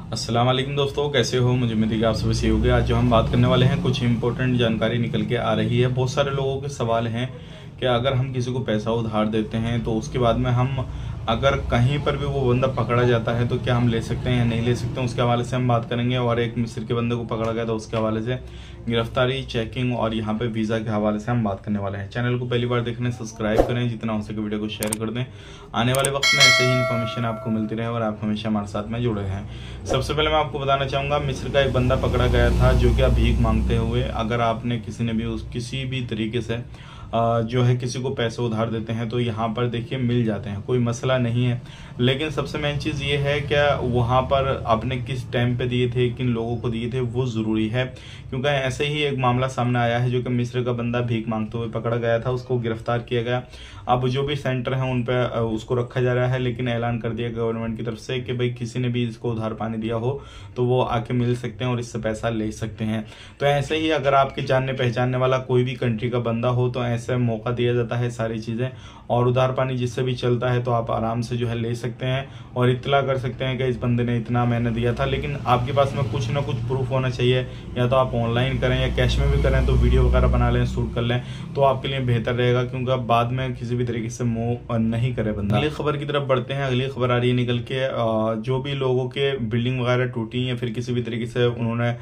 अस्सलाम वालेकुम दोस्तों, कैसे हो। मुझे उम्मीद है कि आप सभी सही होंगे। आज जो हम बात करने वाले हैं, कुछ इंपॉर्टेंट जानकारी निकल के आ रही है। बहुत सारे लोगों के सवाल हैं कि अगर हम किसी को पैसा उधार देते हैं तो उसके बाद में हम अगर कहीं पर भी वो बंदा पकड़ा जाता है तो क्या हम ले सकते हैं या नहीं ले सकते हैं, उसके हवाले से हम बात करेंगे। और एक मिस्र के बंदे को पकड़ा गया तो उसके हवाले से गिरफ्तारी, चेकिंग और यहाँ पे वीज़ा के हवाले से हम बात करने वाले हैं। चैनल को पहली बार देखने सब्सक्राइब करें, जितना हो सके वीडियो को शेयर कर दें। आने वाले वक्त में ऐसे ही इन्फॉर्मेशन आपको मिलती रहे और आप हमेशा हमारे साथ में जुड़े हैं। सबसे पहले मैं आपको बताना चाहूँगा, मिस्र का एक बंदा पकड़ा गया था जो कि भीख मांगते हुए, अगर आपने किसी ने भी किसी भी तरीके से जो है किसी को पैसे उधार देते हैं तो यहाँ पर देखिए मिल जाते हैं, कोई मसला नहीं है। लेकिन सबसे मेन चीज़ ये है कि वहाँ पर आपने किस टाइम पे दिए थे, किन लोगों को दिए थे, वो ज़रूरी है। क्योंकि ऐसे ही एक मामला सामने आया है जो कि मिस्र का बंदा भीख मांगते हुए पकड़ा गया था, उसको गिरफ्तार किया गया। अब जो भी सेंटर है उन पर उसको रखा जा रहा है, लेकिन ऐलान कर दिया गवर्नमेंट की तरफ से कि भाई किसी ने भी इसको उधार पानी दिया हो तो वो आके मिल सकते हैं और इससे पैसा ले सकते हैं। तो ऐसे ही अगर आपके जानने पहचानने वाला कोई भी कंट्री का बंदा हो तो ऐसे मौका दिया जाता है सारी चीज़ें, और उधार पानी जिससे भी चलता है तो आप आराम से जो है ले सकते हैं और इत्तला कर सकते हैं कि इस बंदे ने इतना मैंने दिया था। लेकिन आपके पास में कुछ ना कुछ प्रूफ होना चाहिए, या तो आप ऑनलाइन करें या कैश में भी करें, तो वीडियो वगैरह बना लें, शूट कर लें, तो आपके लिए बेहतर रहेगा। क्योंकि अब बाद में किसी भी तरीके से मुंह नहीं करे बंदा। अगली खबर की तरफ बढ़ते हैं। अगली खबर आ रही है निकल के, जो भी लोगों के बिल्डिंग वगैरह टूटी या फिर किसी भी तरीके से उन्होंने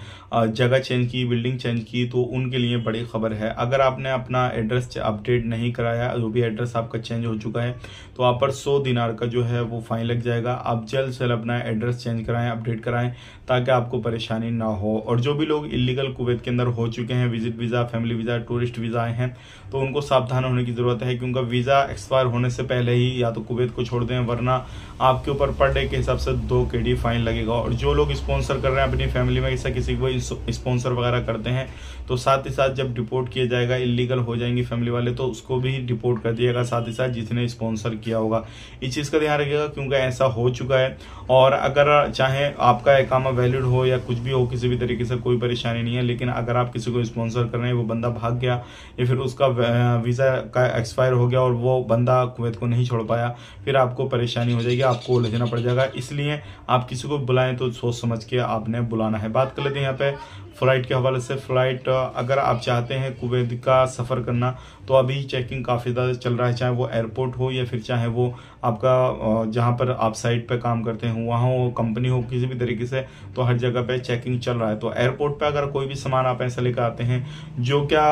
जगह चेंज की, बिल्डिंग चेंज की, तो उनके लिए बड़ी खबर है। अगर आपने अपना एड्रेस अपडेट नहीं कराया, जो भी एड्रेस आपका चेंज हो चुका है, तो आप पर 100 दिनार का जो है वो फाइन लग जाएगा। आप जल्द से जल्द अपना एड्रेस चेंज कराएं, अपडेट कराएं, ताकि आपको परेशानी ना हो। और जो भी लोग इलीगल कुवैत के अंदर हो चुके हैं, visit visa, family visa, tourist visa आए हैं, तो उनको सावधान होने की ज़रूरत है। क्योंकि वीज़ा एक्सपायर होने से पहले ही या तो कुवैत को छोड़ दें, वरना आपके ऊपर पर डे के हिसाब से 2 KD फाइन लगेगा। और जो लोग स्पॉन्सर कर रहे हैं अपनी फैमिली में, ऐसा किसी को स्पॉन्सर वगैरह करते हैं, तो साथ ही साथ जब डिपोर्ट किया जाएगा, इलीगल हो जाएंगी फैमिली वाले, तो उसको भी डिपोर्ट कर दिएगा, साथ ही साथ जिसने स्पॉन्सर किया होगा। इस चीज़ का ध्यान रखिएगा, क्योंकि ऐसा हो चुका है। और अगर चाहे आपका इकामा वैलिड हो या कुछ भी हो, किसी भी तरीके से कोई परेशानी नहीं है, लेकिन अगर आप किसी को स्पॉन्सर कर रहे हैं, वो बंदा भाग गया या फिर उसका वीज़ा का एक्सपायर हो गया और वो बंदा कुवैत को नहीं छोड़ पाया, फिर आपको परेशानी हो जाएगी, आपको उलझना पड़ जाएगा। इसलिए आप किसी को बुलाएं तो सोच समझ के आपने बुलाना है। बात कर लेते हैं यहाँ पे फ़्लाइट के हवाले से। फ़्लाइट अगर आप चाहते हैं कुवैत का सफ़र करना, तो अभी चेकिंग काफ़ी ज़्यादा चल रहा है, चाहे वो एयरपोर्ट हो या फिर चाहे वो आपका जहाँ पर आप साइट पे काम करते हैं वहाँ हो, कंपनी हो, किसी भी तरीके से, तो हर जगह पे चेकिंग चल रहा है। तो एयरपोर्ट पे अगर कोई भी सामान आप ऐसा लेकर आते हैं जो क्या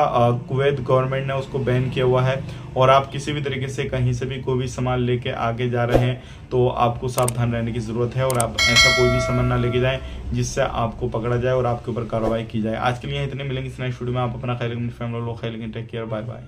कुवैत गवर्नमेंट ने उसको बैन किया हुआ है, और आप किसी भी तरीके से कहीं से भी कोई भी सामान लेके आगे जा रहे हैं, तो आपको सावधान रहने की ज़रूरत है। और आप ऐसा कोई भी सामान ना लेके जाएं जिससे आपको पकड़ा जाए और आपके ऊपर कार्रवाई की जाए। आज के लिए इतने, मिलेंगे इस नेक्स्ट वीडियो में। आप अपना ख्याल रखें, फैमिली लोग ख्याल रखें। Take care, bye bye.